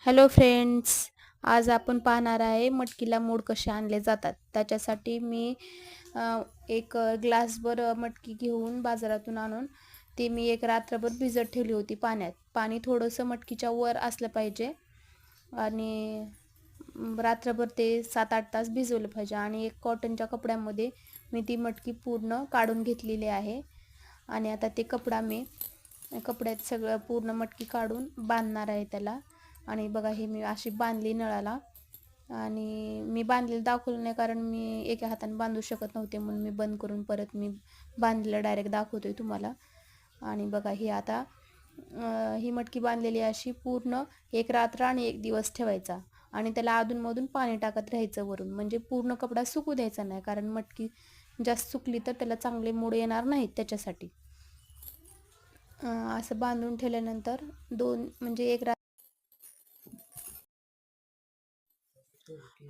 Hello friends, आज आपण पाहणार आहे मटकीला मोड कसे आणले जातात. त्याच्यासाठी मी एक ग्लासभर मटकी घेऊन बाजारातून आणून ती मी एक रात्रभर भिजत ठेवली होती पाण्यात. पाणी थोडंसं मटकीच्या वर असलं पाहिजे आणि रात्रभर ते 7-8 तास भिजवलं पाहिजे. आणि एक कॉटनच्या कपड्यामध्ये मी ती मटकी पूर्ण काढून घेतलेली आहे. आणि आता ते कपड्यात सगळं पूर्ण मटकी काढून बांधणार आहे त्याला. आणि बघा हे मी अशी बांधली नळाला. आणि मी बांधलेलं दाखवलं नाही कारण मी एका हाताने बांधू शकत नव्हते, म्हणून मी बंद करून परत मी बांधलेलं डायरेक्ट दाखवतोय तुम्हाला. आणि बघा ही आता ही मटकी बांधलेली अशी पूर्ण एक रात्र आणि एक दिवस ठेवायचा. आणि त्याला अधूनमधून पाणी टाकत राहायचं वरून, म्हणजे पूर्ण कपडा सुकू द्यायचा नाही, कारण मटकी जास्त सुकली तर त्याला चांगले मोड येणार नाहीत. त्याच्यासाठी असं बांधून ठेवल्यानंतर म्हणजे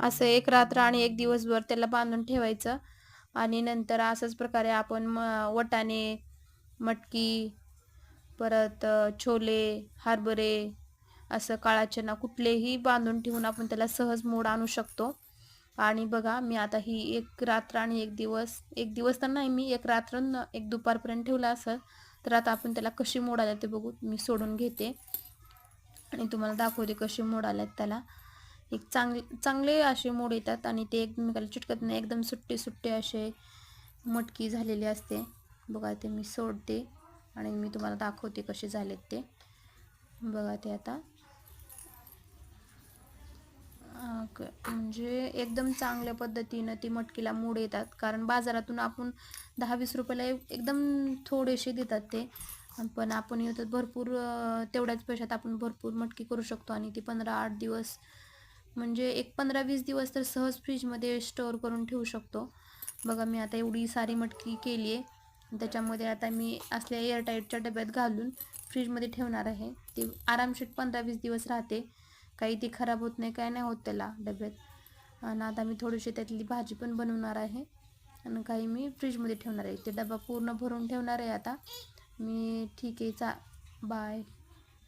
असं एक रात्र आणि एक दिवसभर त्याला बांधून ठेवायचं. आणि नंतर असंच प्रकारे आपण वाटाणे, मटकी, परत छोले, हरभरे, असं काळा चना कुठलेही बांधून ठेवून आपण त्याला सहज मोड आणू शकतो. आणि बघा मी आता ही एक रात्र आणि एक दिवस तर नाही, मी एक रात्र एक दुपारपर्यंत ठेवला असं. तर आता आपण त्याला कशी मोड आले ते बघू. मी सोडून घेते आणि तुम्हाला दाखवते कशी मोड आल्यात त्याला. एक चांगले असे मोड येतात आणि ते एकमेकाला चिटकत नाही, एकदम सुट्टे सुट्टे असे मटकी झालेली असते. बघा ते मी सोडते आणि मी तुम्हाला दाखवते कसे झालेत ते. बघा ते आता म्हणजे एकदम चांगल्या पद्धतीनं ती मटकीला मोड येतात. कारण बाजारातून आपण 10-20 रुपयाला एकदम थोडेसे देतात ते, पण आपण येतात भरपूर, तेवढ्याच पैशात आपण भरपूर मटकी करू शकतो. आणि ती 15-8 दिवस, म्हणजे एक 15-20 दिवस तर सहज फ्रीजमध्ये स्टोअर करून ठेवू शकतो. बघा मी आता एवढी सारी मटकी केली आहे. त्याच्यामध्ये आता मी असल्या एअरटाईटच्या डब्यात घालून फ्रीजमध्ये ठेवणार आहे. ती आरामशीर 15-20 दिवस राहते. काही ती खराब होत नाही, काय नाही होत त्याला डब्यात. आणि आता मी थोडीशी त्यातली भाजी पण बनवणार आहे आणि काही मी फ्रीजमध्ये ठेवणार आहे. ते डबा पूर्ण भरून ठेवणार आहे आता मी. ठीक आहे, बाय.